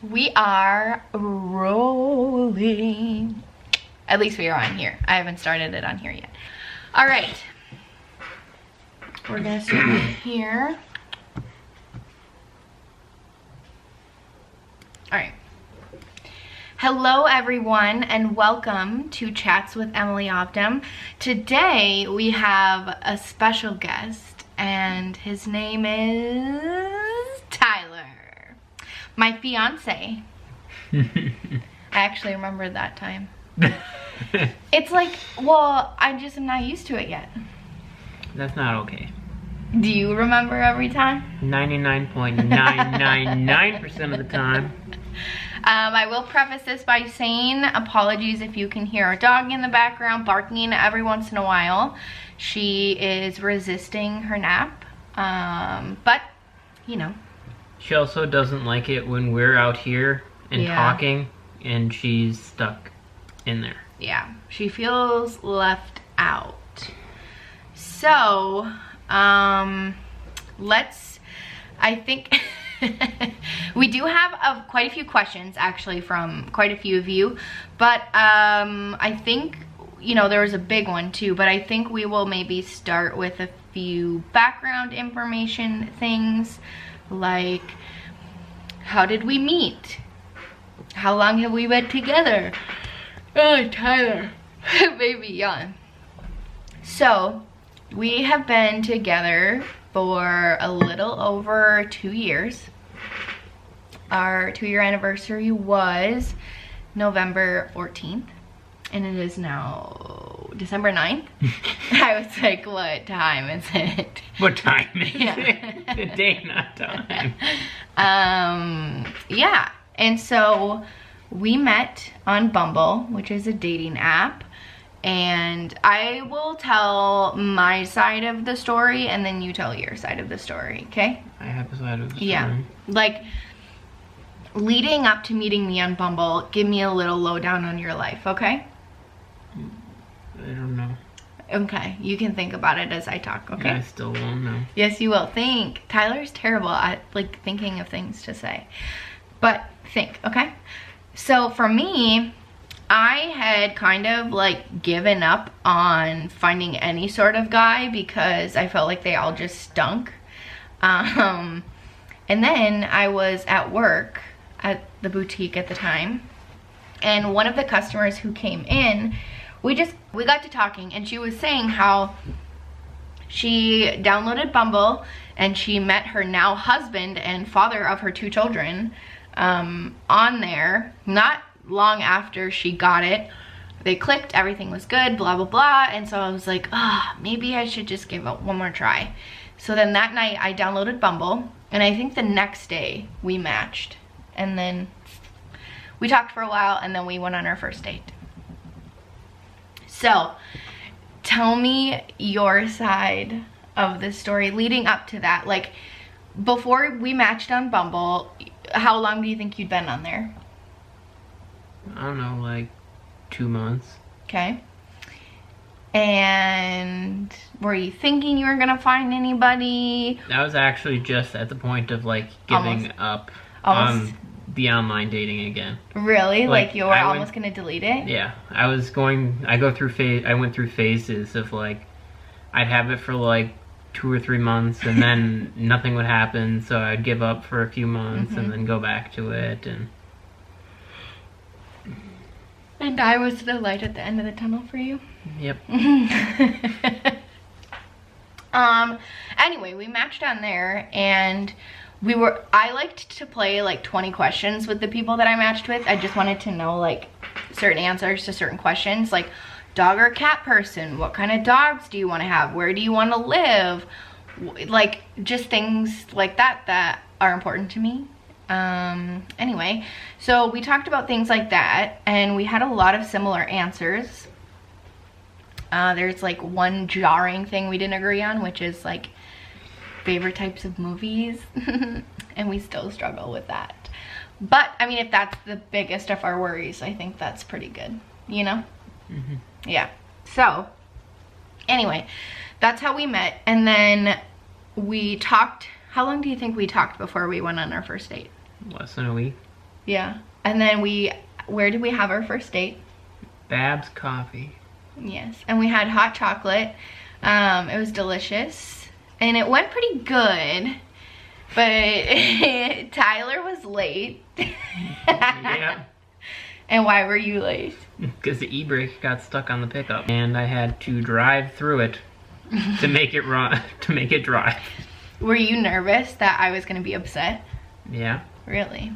We are rolling. At least we are on here. I haven't started it on here yet. All right. We're gonna start here. All right. Hello everyone and welcome to Chats with Emily Obdam. Today we have a special guest and his name is Tyler, my fiance. I actually remembered that time. It's like, well, I just am not used to it yet. That's not okay. Do you remember every time? 99.999% of the time. I will preface this by saying apologies if you can hear our dog in the background barking every once in a while. She is resisting her nap, but you know. She also doesn't like it when we're out here and talking and she's stuck in there. Yeah, she feels left out. So, I think we do have quite a few questions actually from quite a few of you, but I think, you know, there was a big one too, but I think we will maybe start with a few background information things, like how did we meet? How long have we been together? Oh, Tyler, baby yawn. So, we have been together for a little over 2 years. Our 2-year anniversary was November 14th, and it is now December 9th. I was like, what time is it? What time is it? The day, not time. Yeah, and so we met on Bumble, which is a dating app. And I will tell my side of the story and then you tell your side of the story, okay? I have a side of the story. Yeah, like leading up to meeting me on Bumble, give me a little lowdown on your life, okay? I don't know. Okay, you can think about it as I talk, okay? I still won't know. Yes, you will. Think. Tyler's terrible at like thinking of things to say. But think, okay? So for me, I had kind of like given up on finding any sort of guy because I felt like they all just stunk. And then I was at work at the boutique at the time, and one of the customers who came in, we got to talking, and she was saying how she downloaded Bumble and she met her now husband and father of her 2 children on there. Not long after she got it, they clicked, everything was good, blah blah blah, and so I was like, maybe I should just give it one more try. So then that night I downloaded Bumble, and I think the next day we matched, and then we talked for a while, and then we went on our first date. So tell me your side of the story leading up to that. Like, before we matched on Bumble, how long do you think you'd been on there? I don't know, like 2 months. Okay. And were you thinking you were gonna find anybody? I was actually just at the point of like giving up Almost. on the online dating again. Really? Like you were almost gonna delete it? Yeah, I went through phases of like, I'd have it for like 2 or 3 months, and then nothing would happen, so I'd give up for a few months and then go back to it, and I was the light at the end of the tunnel for you? Yep. Anyway, we matched on there, and I liked to play like 20 questions with the people that I matched with. I just wanted to know like certain answers to certain questions, like dog or cat person, what kind of dogs do you want to have, where do you want to live, like just things like that are important to me. Anyway, so we talked about things like that, and we had a lot of similar answers. There's like one jarring thing we didn't agree on, which is like favorite types of movies. And we still struggle with that. But I mean, if that's the biggest of our worries, I think that's pretty good, you know? Yeah. So anyway, that's how we met. And then we talked. How long do you think we talked before we went on our first date? Less than a week. Yeah. And then where did we have our first date? Bab's Coffee. Yes. And we had hot chocolate. It was delicious. And it went pretty good. But Tyler was late. Yeah. And why were you late? Because the e-brake got stuck on the pickup. And I had to drive through it to make it run, to make it drive. Were you nervous that I was going to be upset? Yeah. Really?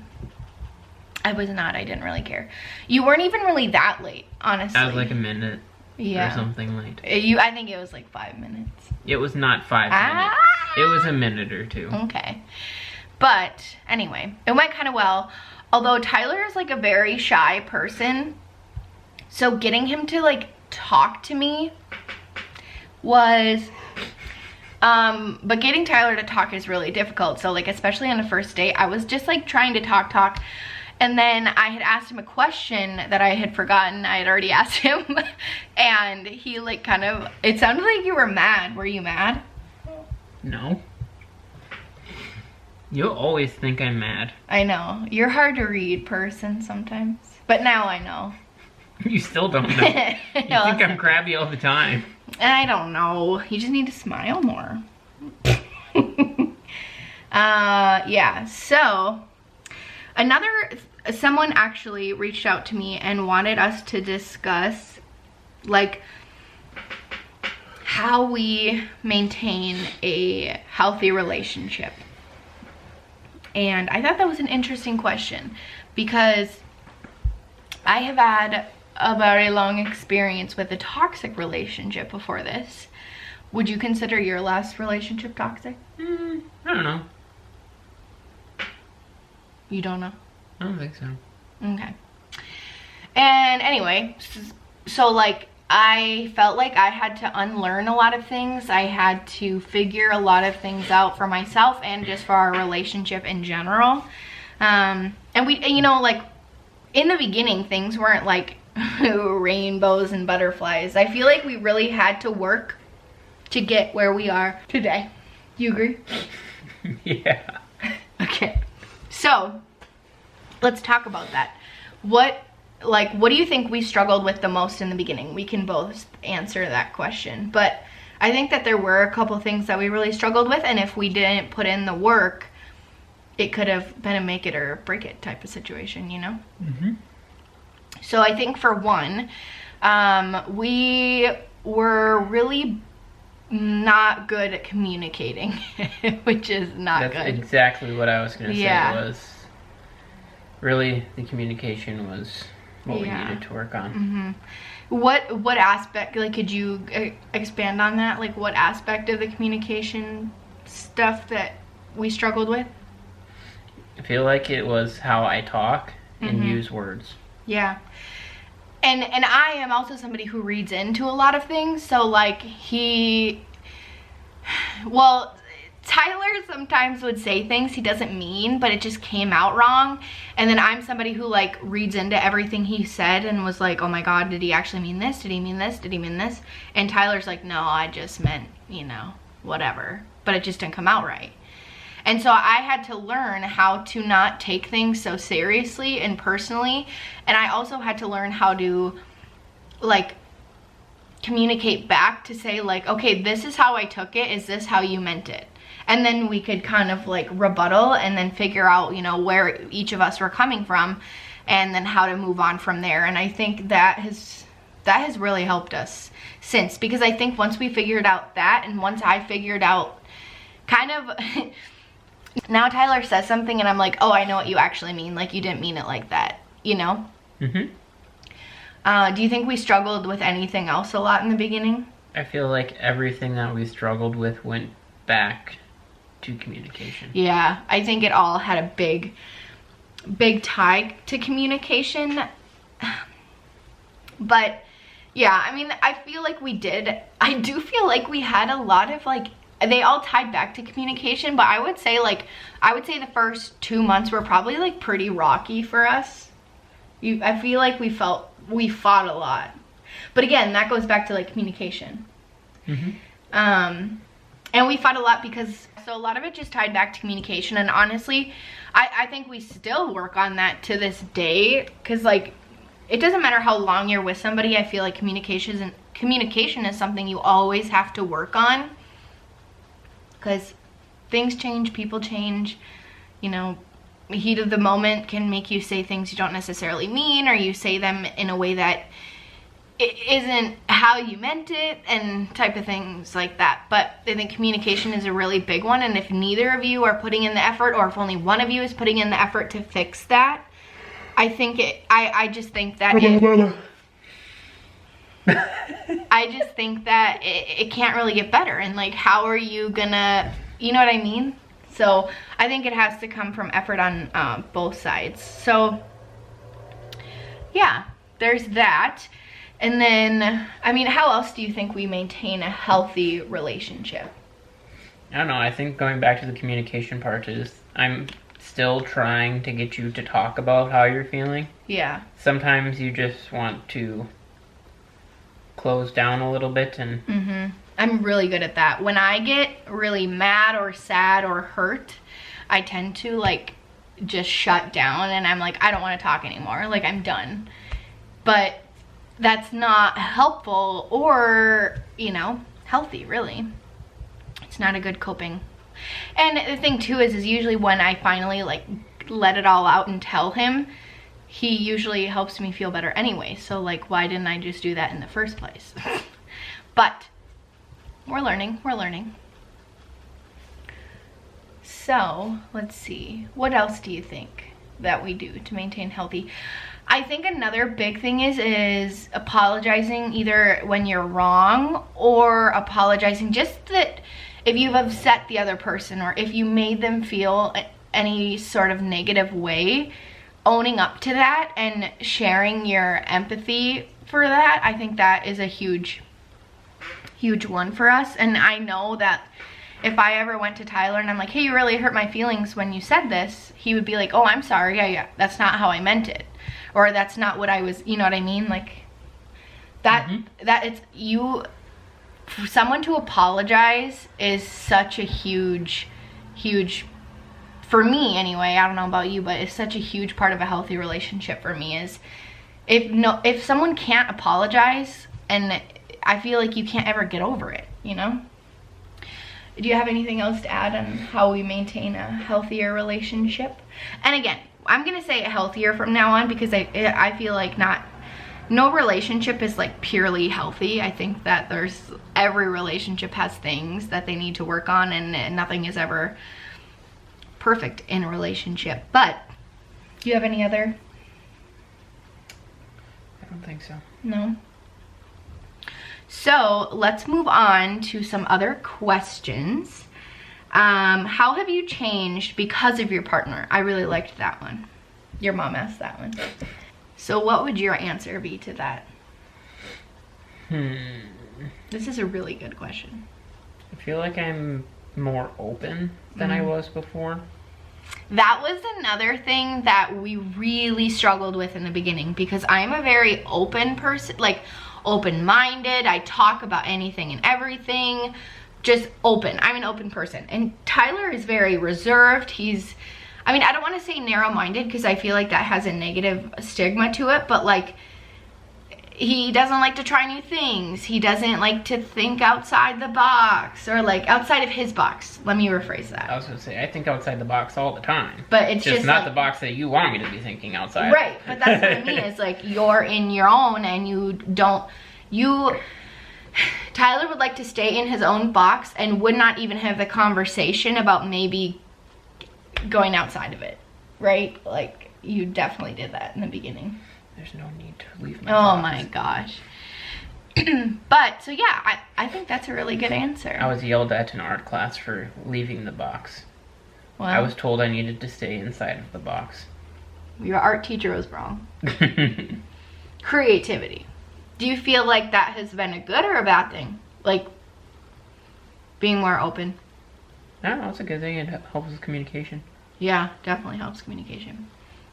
I was not. I didn't really care. You weren't even really that late, honestly. I was like a minute or something late. I think it was like 5 minutes. It was not 5 minutes. It was a minute or two. Okay. But anyway, it went kind of well. Although Tyler is like a very shy person. So getting him to like talk to me was... but getting Tyler to talk is really difficult. So like, especially on the first date, I was just like trying to talk. And then I had asked him a question that I had forgotten. I had already asked him. And he like kind of, it sounded like you were mad. Were you mad? No. You'll always think I'm mad. I know. You're hard to read person sometimes. But now I know. You still don't know. You think I'm crabby all the time. I don't know. You just need to smile more. Yeah, so someone actually reached out to me and wanted us to discuss like how we maintain a healthy relationship. And I thought that was an interesting question because I have had a very long experience with a toxic relationship before this. Would you consider your last relationship toxic? I don't know. You don't know? I don't think so. Okay. And anyway, so like I felt like I had to unlearn a lot of things. I had to figure a lot of things out for myself and just for our relationship in general. And we, you know, like in the beginning, things weren't like rainbows and butterflies. I feel like we really had to work to get where we are today. Do you agree? Yeah. Okay. So, let's talk about that. What do you think we struggled with the most in the beginning? We can both answer that question. But I think that there were a couple things that we really struggled with, and if we didn't put in the work, it could have been a make it or break it type of situation, you know? Mm-hmm. So I think for one, we were really not good at communicating, which is not good. That's exactly what I was going to say was really the communication was what we needed to work on. Mm-hmm. What aspect, like, could you expand on that? Like, what aspect of the communication stuff that we struggled with? I feel like it was how I talk and use words. Yeah. And I am also somebody who reads into a lot of things. So like Tyler sometimes would say things he doesn't mean, but it just came out wrong. And then I'm somebody who like reads into everything he said and was like, oh my God, did he actually mean this? Did he mean this? Did he mean this? And Tyler's like, no, I just meant, you know, whatever. But it just didn't come out right. And so I had to learn how to not take things so seriously and personally. And I also had to learn how to like communicate back to say like, okay, this is how I took it. Is this how you meant it? And then we could kind of like rebuttal and then figure out, you know, where each of us were coming from and then how to move on from there. And I think that has really helped us since, because I think once we figured out that, and once I figured out kind of now Tyler says something and I'm like, oh, I know what you actually mean. Like, you didn't mean it like that, you know? Do you think we struggled with anything else a lot in the beginning? I feel like everything that we struggled with went back to communication. Yeah, I think it all had a big tie to communication. But yeah, I mean, I feel like I do feel like we had a lot of like, they all tied back to communication, but I would say the first 2 months were probably like pretty rocky for us. I feel like we fought a lot. But again, that goes back to like communication. And we fought a lot because so a lot of it just tied back to communication, and honestly, I think we still work on that to this day, because like, it doesn't matter how long you're with somebody, I feel like communication is something you always have to work on, because things change, people change, you know, the heat of the moment can make you say things you don't necessarily mean, or you say them in a way that it isn't how you meant it, and type of things like that. But I think communication is a really big one, and if neither of you are putting in the effort, or if only one of you is putting in the effort to fix that, I think I just think that I just think that it can't really get better, and like, how are you gonna, you know what I mean? So I think it has to come from effort on both sides. So yeah, there's that. And then, I mean, how else do you think we maintain a healthy relationship? I don't know, I think going back to the communication part is, I'm still trying to get you to talk about how you're feeling. Yeah. Sometimes you just want to close down a little bit and... I'm really good at that. When I get really mad or sad or hurt, I tend to like just shut down, and I'm like, I don't want to talk anymore. Like, I'm done. But that's not helpful or, you know, healthy, really. It's not a good coping. And the thing too is usually when I finally like let it all out and tell him, he usually helps me feel better anyway. So like, why didn't I just do that in the first place? But we're learning. So let's see, what else do you think that we do to maintain healthy? I think another big thing is apologizing, either when you're wrong, or apologizing just that if you've upset the other person, or if you made them feel any sort of negative way, owning up to that and sharing your empathy for that. I think that is a huge one for us. And I know that if I ever went to Tyler and I'm like, hey, you really hurt my feelings when you said this, he would be like, oh, I'm sorry, that's not how I meant it, or that's not what I was, you know what I mean? Like that, that it's for someone to apologize is such a huge, for me anyway, I don't know about you, but it's such a huge part of a healthy relationship for me, is if someone can't apologize, and I feel like you can't ever get over it, you know? Do you have anything else to add on how we maintain a healthier relationship? And again, I'm gonna say healthier from now on, because I feel like no relationship is like purely healthy. I think that every relationship has things that they need to work on, and nothing is ever perfect in a relationship. But do you have any other? I don't think so. No? So let's move on to some other questions. How have you changed because of your partner? I really liked that one. Your mom asked that one. So what would your answer be to that? This is a really good question. I feel like I'm more open than I was before. That was another thing that we really struggled with in the beginning, because I'm a very open person, like open-minded. I talk about anything and everything, just open. I'm an open person. And Tyler is very reserved. I mean, I don't want to say narrow-minded, because I feel like that has a negative stigma to it, but like, he doesn't like to try new things. He doesn't like to think outside the box, or like outside of his box. Let me rephrase that. I was gonna say, I think outside the box all the time. But it's just not like, the box that you want me to be thinking outside. Right, but that's what I mean. It's like, you're in your own, and Tyler would like to stay in his own box and would not even have the conversation about maybe going outside of it, right? Like, you definitely did that in the beginning. There's no need to leave my box. Oh my gosh. But, so yeah, I think that's a really good answer. I was yelled at in art class for leaving the box. Well, I was told I needed to stay inside of the box. Your art teacher was wrong. Creativity. Do you feel like that has been a good or a bad thing? Like, being more open? I don't know, it's a good thing. It helps with communication. Yeah, definitely helps communication.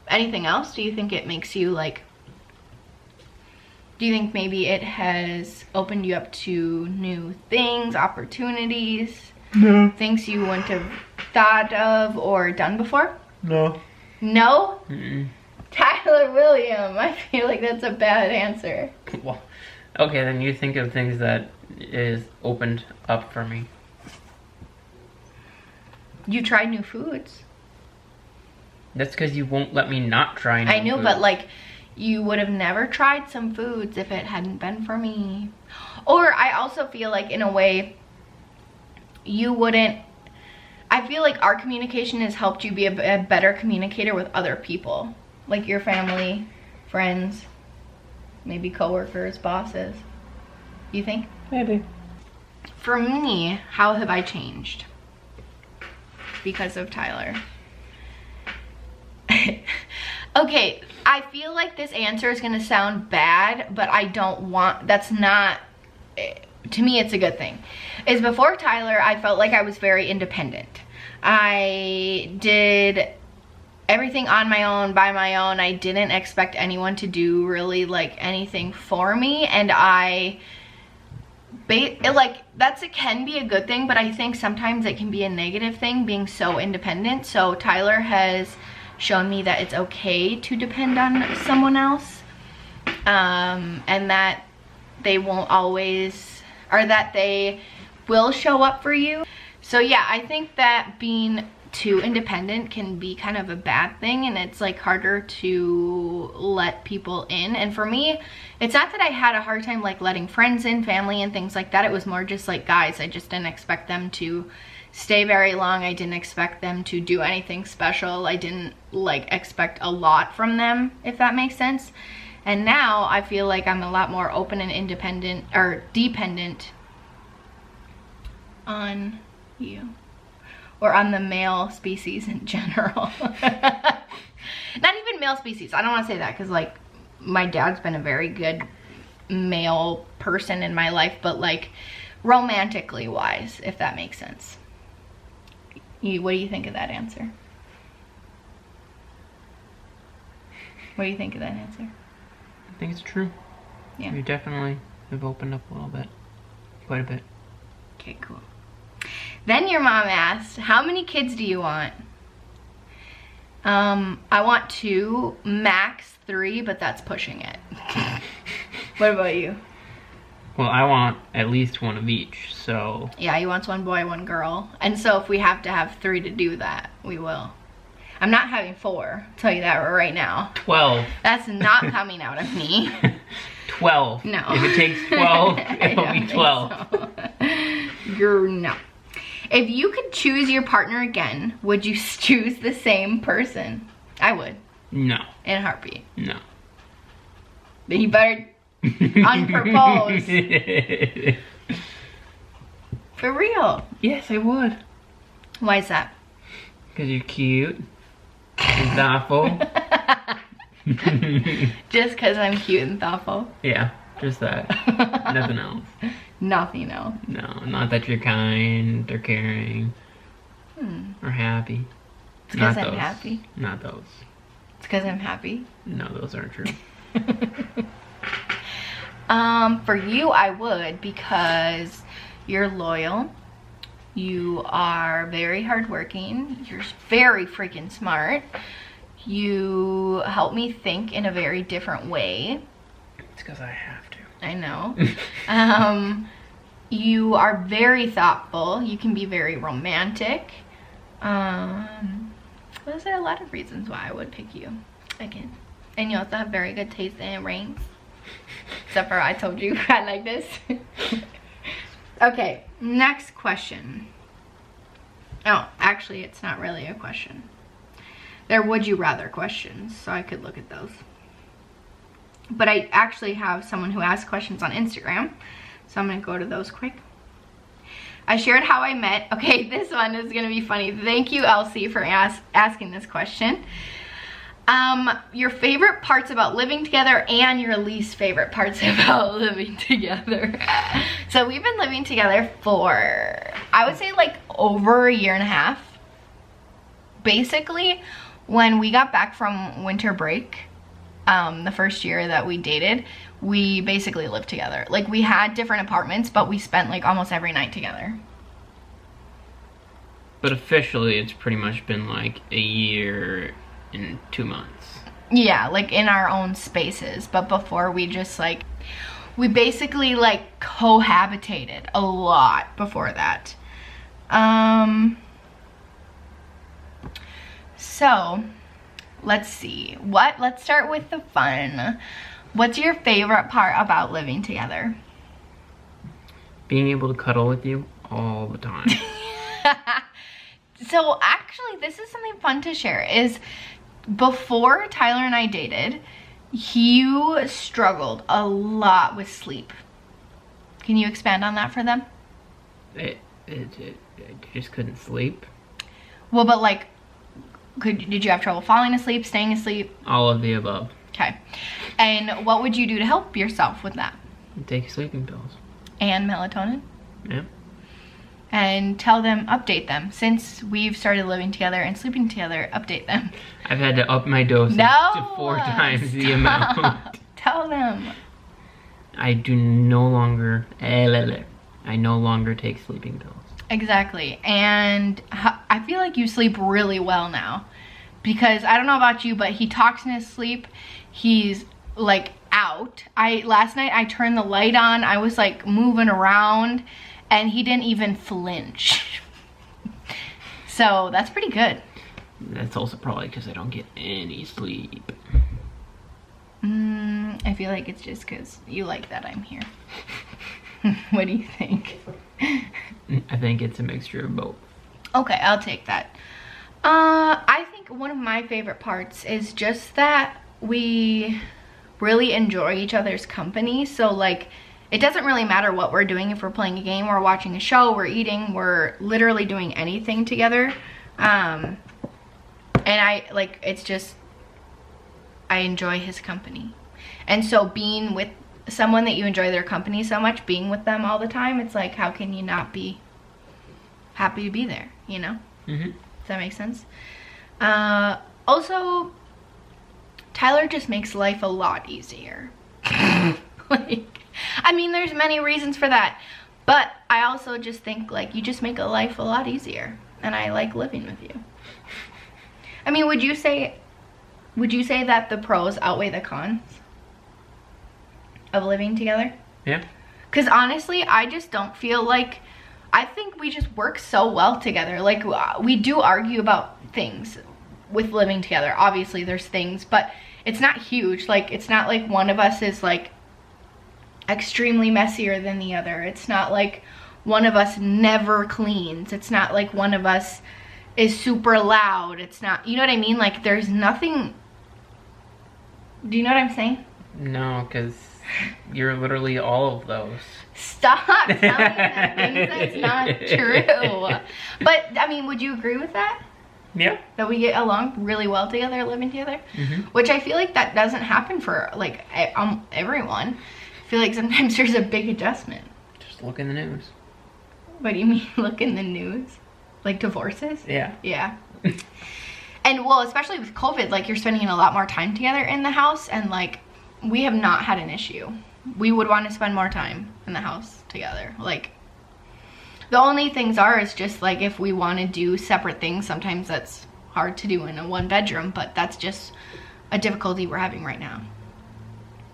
Anything else? Do you think it makes you like, do you think maybe it has opened you up to new things, opportunities? No. Things you wouldn't have thought of or done before? No. No? Mm-mm. Tyler William. I feel like that's a bad answer. Well, okay, then you think of things that is opened up for me. You tried new foods. That's because you won't let me not try new I know, foods. but like, you would have never tried some foods if it hadn't been for me. Or I also feel like, in a way, you wouldn't. I feel like our communication has helped you be a better communicator with other people. Like your family, friends, maybe coworkers, bosses. You think? Maybe. For me, how have I changed? Because of Tyler. Okay, I feel like this answer is gonna sound bad, but I don't want, that's not, to me it's a good thing. Is before Tyler, I felt like I was very independent. I did everything on my own, by my own. I didn't expect anyone to do really like anything for me, and can be a good thing, but I think sometimes it can be a negative thing, being so independent. So Tyler has shown me that it's okay to depend on someone else, and that they won't always, or that they will show up for you. So yeah, I think that being too independent can be kind of a bad thing, and it's like harder to let people in. And for me, it's not that I had a hard time like letting friends in, family and things like that. It was more just like guys. I just didn't expect them to stay very long. I didn't expect them to do anything special. I didn't like expect a lot from them, if that makes sense. And now I feel like I'm a lot more open and independent, or dependent on you, or on the male species in general. Not even male species. I don't want to say that, because like my dad's been a very good male person in my life, but like romantically wise, if that makes sense. What do you think of that answer? What do you think of that answer? I think it's true. Yeah. You definitely have opened up a little bit. Quite a bit. Okay, cool. Then your mom asked, how many kids do you want? I want 2, max 3, but that's pushing it. What about you? Well, I want at least one of each, so... Yeah, he wants 1 boy, 1 girl. And so if we have to have 3 to do that, we will. I'm not having 4, I'll tell you that right now. 12. That's not coming out of me. 12. No. If it takes 12, it'll be 12. So. No. If you could choose your partner again, would you choose the same person? I would. No. In a heartbeat. No. Then you better unpropose. For real. Yes, I would. Why is that? Because you're cute and thoughtful. Just because I'm cute and thoughtful? Yeah, just that. Nothing else. Nothing else. No, not that you're kind or caring or happy. It's because I'm happy. Not those. It's because I'm happy. No, those aren't true. For you, I would, because you're loyal. You are very hardworking. You're very freaking smart. You help me think in a very different way. It's because I have to. I know. You are very thoughtful. You can be very romantic. Those are a lot of reasons why I would pick you again. And you also have very good taste in rings. Except for I told you I like this. Okay, next question. Oh, actually it's not really a question. They're would you rather questions, so I could look at those. But I actually have someone who asks questions on Instagram, so I'm gonna go to those quick. I shared how I met. Okay, this one is gonna be funny. Thank you, Elsie, for asking this question. Your favorite parts about living together and your least favorite parts about living together. So we've been living together for, I would say like over 1.5 years. Basically, when we got back from winter break, the first year that we dated, we basically lived together. Like we had different apartments, but we spent like almost every night together. But officially, it's pretty much been like a year and 2 months. Yeah, like in our own spaces. But before we just like, we basically like cohabitated a lot before that. So let's see. Let's start with the fun. What's your favorite part about living together? Being able to cuddle with you all the time. So actually, this is something fun to share, is before Tyler and I dated, you struggled a lot with sleep. Can you expand on that for them? I just couldn't sleep. Well, but like, did you have trouble falling asleep, staying asleep? All of the above. Okay. And what would you do to help yourself with that? Take sleeping pills. And melatonin? Yeah. And tell them, update them. Since we've started living together and sleeping together, update them. I've had to up my dosage to 4 times the amount. Tell them. I do no longer, I no longer take sleeping pills. Exactly. And I feel like you sleep really well now. Because I don't know about you, but he talks in his sleep. He's like out. Last night I turned the light on. I was like moving around and he didn't even flinch. So that's pretty good. That's also probably because I don't get any sleep. I feel like it's just because you like that I'm here. What do you think? I think it's a mixture of both. Okay, I'll take that. I think one of my favorite parts is just that we really enjoy each other's company. So like, it doesn't really matter what we're doing. If we're playing a game, we're watching a show, we're eating, we're literally doing anything together. And I like, it's just, I enjoy his company. And so being with someone that you enjoy their company so much, being with them all the time, it's like, how can you not be happy to be there, you know? Mm-hmm. Does that make sense? Also, Tyler just makes life a lot easier. Like, I mean, there's many reasons for that, but I also just think like you just make a life a lot easier, and I like living with you. I mean, would you say that the pros outweigh the cons of living together? Yeah. Because honestly, I just don't feel like, I think we just work so well together. Like, we do argue about things with living together. Obviously, there's things, but it's not huge. Like, it's not like one of us is like extremely messier than the other. It's not like one of us never cleans. It's not like one of us is super loud. It's not, you know what I mean? Like, there's nothing. Do you know what I'm saying? No, because you're literally all of those. Stop telling me that things that's not true. But, I mean, would you agree with that? Yeah. That we get along really well together, living together? Mm-hmm. Which I feel like that doesn't happen for, like, everyone. I feel like sometimes there's a big adjustment. Just look in the news. What do you mean, look in the news? Like divorces? Yeah. Yeah. And, well, especially with COVID, like, you're spending a lot more time together in the house, and, like, we have not had an issue. We would want to spend more time in the house together. Like, the only things is just like if we want to do separate things, sometimes that's hard to do in a one bedroom, but that's just a difficulty we're having right now.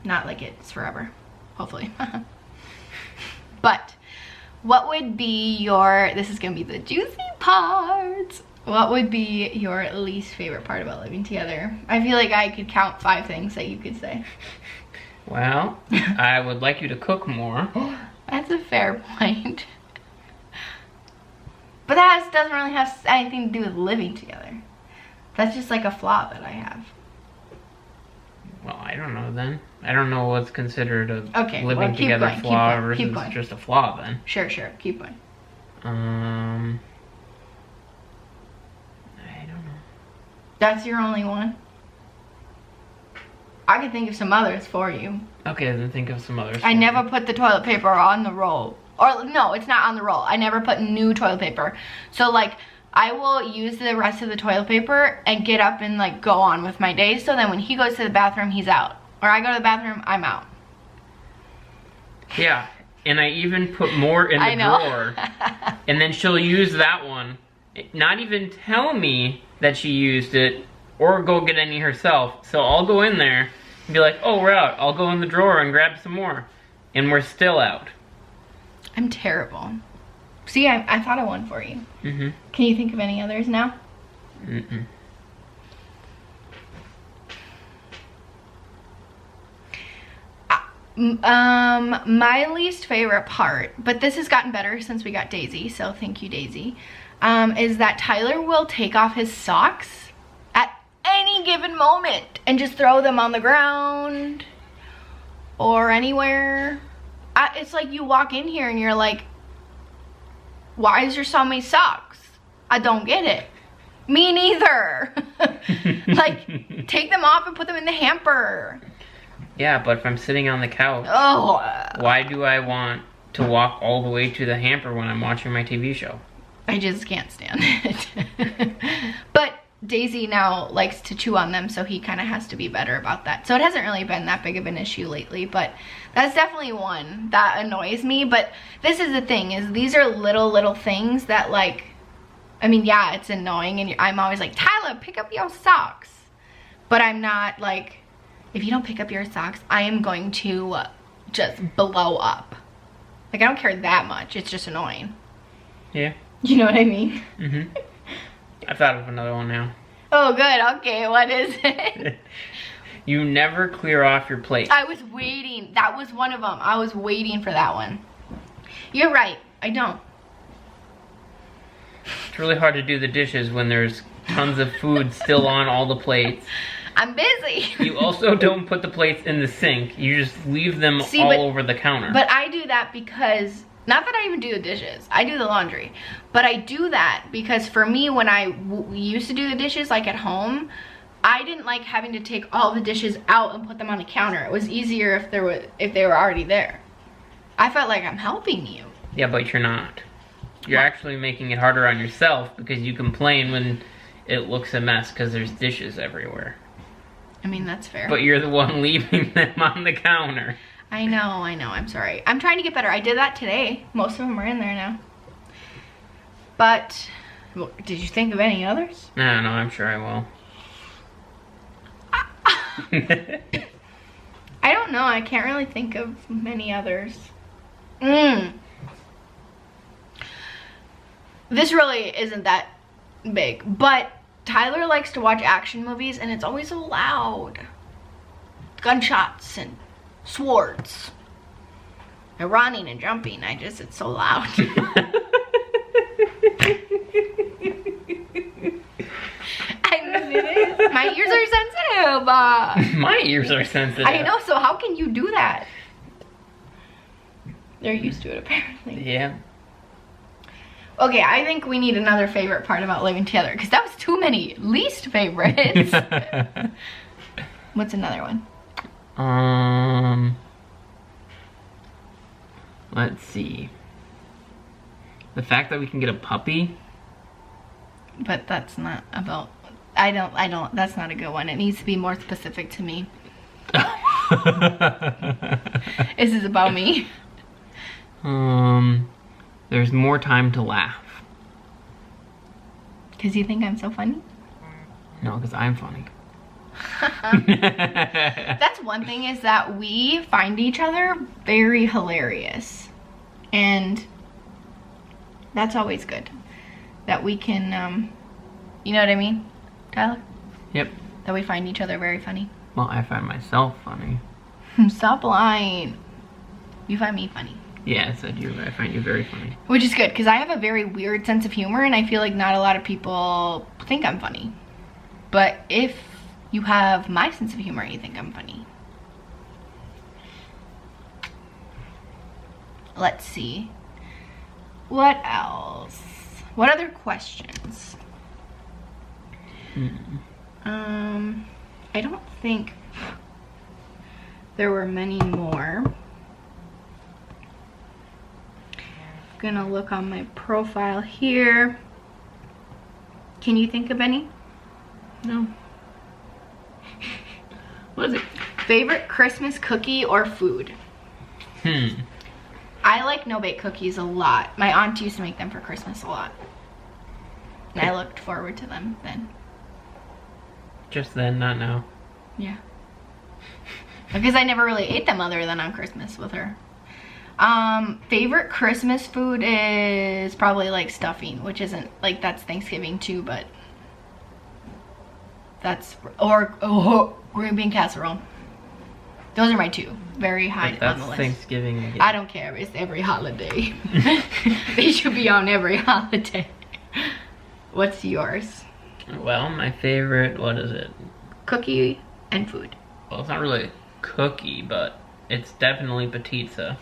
Not like it's forever, hopefully. But what would be your, this is gonna be the juicy part. What would be your least favorite part about living together? I feel like I could count 5 things that you could say. Well, I would like you to cook more. That's a fair point. But that doesn't really have anything to do with living together. That's just like a flaw that I have. Well, I don't know then. I don't know what's considered a Okay, living together flaw versus just a flaw then. Sure, keep going. I don't know. That's your only one? I could think of some others for you. Okay, then think of some others. I never put the toilet paper on the roll. Or no, it's not on the roll. I never put new toilet paper. So like, I will use the rest of the toilet paper and get up and like go on with my day. So then when he goes to the bathroom, he's out. Or I go to the bathroom, I'm out. Yeah, and I even put more in the drawer. And then she'll use that one not even tell me that she used it or go get any herself. So I'll go in there and be like, oh, we're out. I'll go in the drawer and grab some more. And we're still out. I'm terrible. See, I thought of one for you. Mm-hmm. Can you think of any others now? Mm-mm. My least favorite part, but this has gotten better since we got Daisy, so thank you, Daisy, is that Tyler will take off his socks at any given moment and just throw them on the ground or anywhere. It's like you walk in here and you're like, why is there so many socks? I don't get it. Me neither. Like, take them off and put them in the hamper. Yeah, but if I'm sitting on the couch, why do I want to walk all the way to the hamper when I'm watching my TV show? I just can't stand it. But Daisy now likes to chew on them, so he kind of has to be better about that. So it hasn't really been that big of an issue lately, but that's definitely one that annoys me. But this is the thing, is these are little things that, like, I mean, yeah, it's annoying, and I'm always like, Tyler, pick up your socks. But I'm not like, if you don't pick up your socks, I am going to just blow up. Like, I don't care that much. It's just annoying. Yeah. You know what I mean? Mm-hmm. I thought of another one now. Oh, good. Okay, what is it? You never clear off your plate. I was waiting. That was one of them. I was waiting for that one. You're right. I don't. It's really hard to do the dishes when there's tons of food still on all the plates. I'm busy. You also don't put the plates in the sink. You just leave them all over the counter. But I do that because, not that I even do the dishes. I do the laundry. But I do that because for me, when I used to do the dishes, like at home, I didn't like having to take all the dishes out and put them on the counter. It was easier if they were already there. I felt like I'm helping you. Yeah, but you're not. You're actually making it harder on yourself because you complain when it looks a mess because there's dishes everywhere. I mean, that's fair. But you're the one leaving them on the counter. I know. I'm sorry. I'm trying to get better. I did that today. Most of them are in there now. But, did you think of any others? No, I'm sure I will. I don't know. I can't really think of many others. This really isn't that big, but Tyler likes to watch action movies and it's always so loud. Gunshots and swords. And running and jumping. It's so loud. I mean, it is. My ears are sensitive. My ears are sensitive. I know, so how can you do that? They're used to it, apparently. Yeah. Okay, I think we need another favorite part about living together, because that was too many least favorites. What's another one? Let's see. The fact that we can get a puppy. But that's not about, that's not a good one. It needs to be more specific to me. This is about me. There's more time to laugh. Because you think I'm so funny? No, because I'm funny. That's one thing, is that we find each other very hilarious. And that's always good. That we can, you know what I mean, Tyler? Yep. That we find each other very funny. Well, I find myself funny. Stop lying. You find me funny. Yeah, I said I find you very funny. Which is good, because I have a very weird sense of humor, and I feel like not a lot of people think I'm funny. But if you have my sense of humor, you think I'm funny. Let's see. What else? What other questions? I don't think there were many more. Gonna look on my profile here. Can you think of any? No. What is it? Favorite Christmas cookie or food? I like no-bake cookies a lot. My aunt used to make them for Christmas a lot. I looked forward to them then. Just then, not now. Yeah. Because I never really ate them other than on Christmas with her. Favorite Christmas food is probably like stuffing, which isn't like, that's Thanksgiving too, but that's, or green bean casserole. Those are my two. Very high on the list. Thanksgiving. Again. I don't care. It's every holiday. They should be on every holiday. What's yours? Well, my favorite, what is it? Cookie and food. Well, it's not really a cookie, but it's definitely patizza.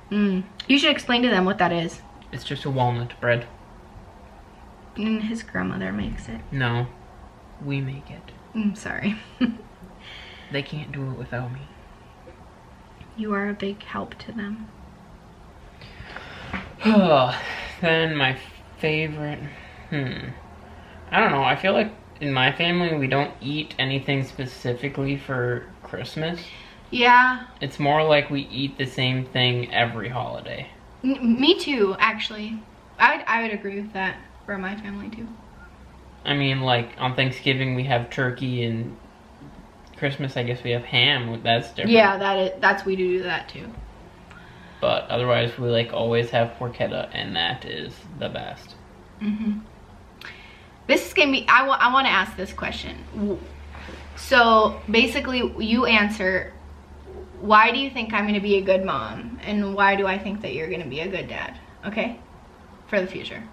You should explain to them what that is. It's just a walnut bread. And his grandmother makes it. No, we make it. Sorry. They can't do it without me. You are a big help to them. Then my favorite, I don't know. I feel like in my family we don't eat anything specifically for Christmas. Yeah. It's more like we eat the same thing every holiday. Me too, actually. I would agree with that for my family too. I mean, like on Thanksgiving we have turkey, and Christmas I guess we have ham. That's different. Yeah, that's we do that too. But otherwise we like always have porchetta, and that is the best. This is gonna be, I want to ask this question. So basically you answer, why do you think I'm gonna be a good mom, and why do I think that you're gonna be a good dad? Okay, for the future.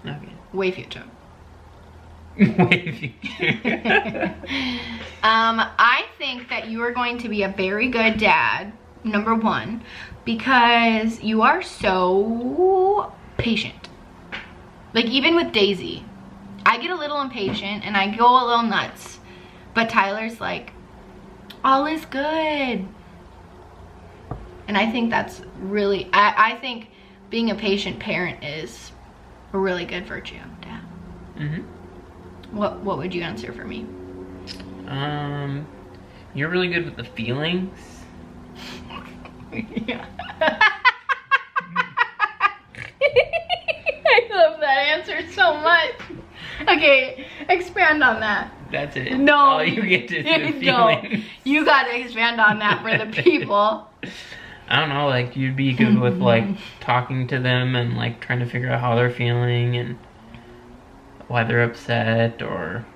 Okay. Way future. Way future. I think that you are going to be a very good dad, number one, because you are so patient. Like even with Daisy, I get a little impatient and I go a little nuts, but Tyler's like, all is good. And I think that's really, I think being a patient parent is a really good virtue, Dad. What would you answer for me? You're really good with the feelings. Yeah. I love that answer so much. Okay, expand on that. That's it. No. All you get to do the feelings. You gotta expand on that for the people. I don't know, like you'd be good with like talking to them and like trying to figure out how they're feeling and why they're upset or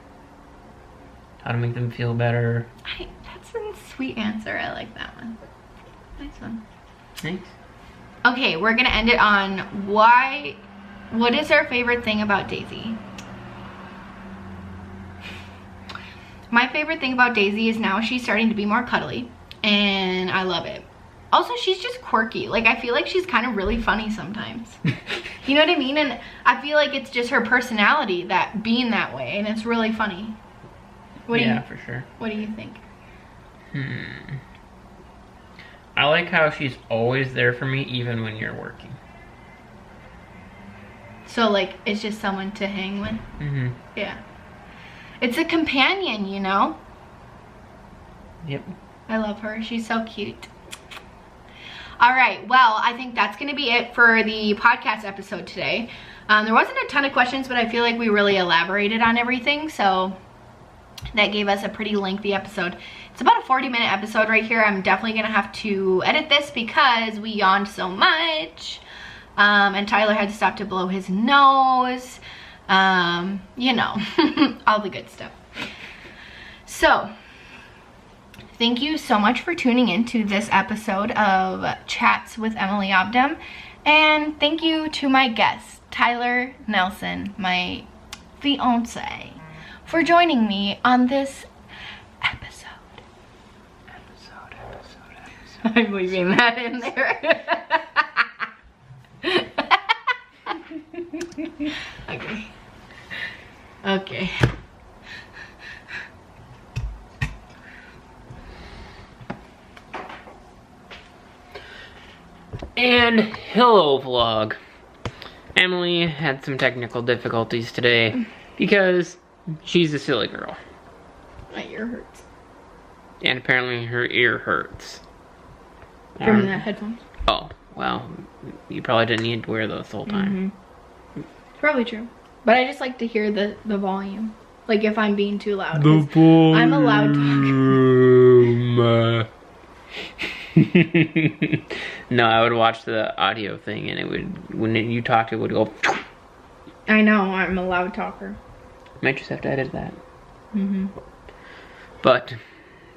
how to make them feel better. That's a sweet answer. I like that one. Nice one. Thanks. Okay, we're gonna end it on what is our favorite thing about Daisy? My favorite thing about Daisy is now she's starting to be more cuddly, and I love it. Also, she's just quirky. Like, I feel like she's kind of really funny sometimes. You know what I mean? And I feel like it's just her personality that being that way, and it's really funny. Yeah, for sure. What do you think? I like how she's always there for me, even when you're working. So, like, it's just someone to hang with? Yeah. It's a companion, you know? Yep. I love her. She's so cute. All right, well, I think that's going to be it for the podcast episode today. There wasn't a ton of questions, but I feel like we really elaborated on everything, so that gave us a pretty lengthy episode. It's about a 40-minute episode right here. I'm definitely going to have to edit this because we yawned so much, and Tyler had to stop to blow his nose, you know, all the good stuff. So, thank you so much for tuning in to this episode of Chats with Emily Obdam. And thank you to my guest, Tyler Nelson, my fiance, for joining me on this episode. I'm leaving that in there. Okay. Okay. And hello vlog. Emily had some technical difficulties today because she's a silly girl. My ear hurts. And apparently her ear hurts. From the headphones? Oh, well, you probably didn't need to wear those the whole time. Probably true. But I just like to hear the volume. Like if I'm being too loud. The volume. I'm a loud talker. No, I would watch the audio thing and it would, when you talked, it would go. I know, I'm a loud talker. Might just have to edit that. But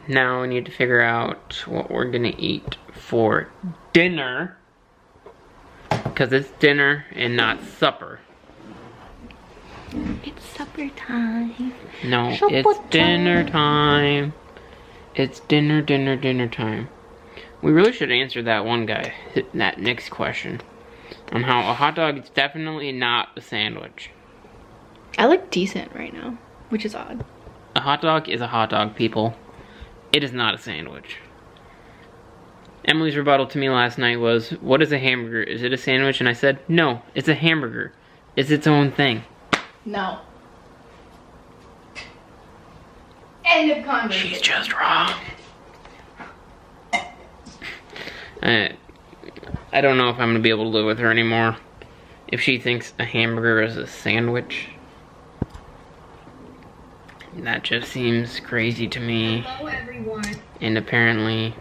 now we need to figure out what we're gonna eat for dinner. Because it's dinner and not supper. It's supper time. No, Supper it's time. dinner time. It's dinner time. We really should answer that one guy, that next question. On how a hot dog is definitely not a sandwich. I look decent right now, which is odd. A hot dog is a hot dog, people. It is not a sandwich. Emily's rebuttal to me last night was, what is a hamburger? Is it a sandwich? And I said, no, it's a hamburger. It's its own thing. No. End of conversation. She's just wrong. I don't know if I'm gonna be able to live with her anymore. If she thinks a hamburger is a sandwich. That just seems crazy to me. Hello, everyone. And apparently,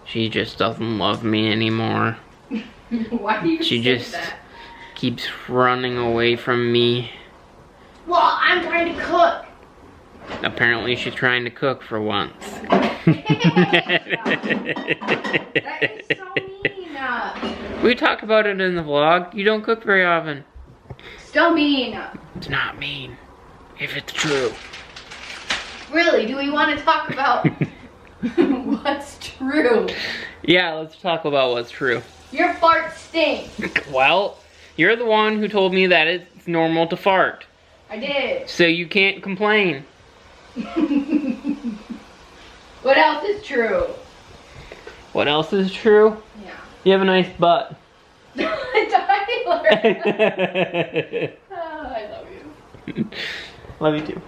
she just doesn't love me anymore. Why do you She say just that? keeps running away from me. Well, I'm trying to cook. Apparently, she's trying to cook for once. That is so mean. We talked about it in the vlog. You don't cook very often. Still mean. It's not mean, if it's true. Really, do we want to talk about what's true? Yeah, let's talk about what's true. Your farts stink. Well, you're the one who told me that it's normal to fart. I did. So you can't complain. What else is true? What else is true? Yeah. You have a nice butt. Tyler. Oh, I love you. Love you too.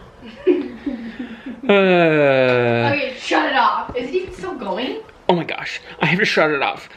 Okay, shut it off. Is he still going? Oh my gosh, I have to shut it off.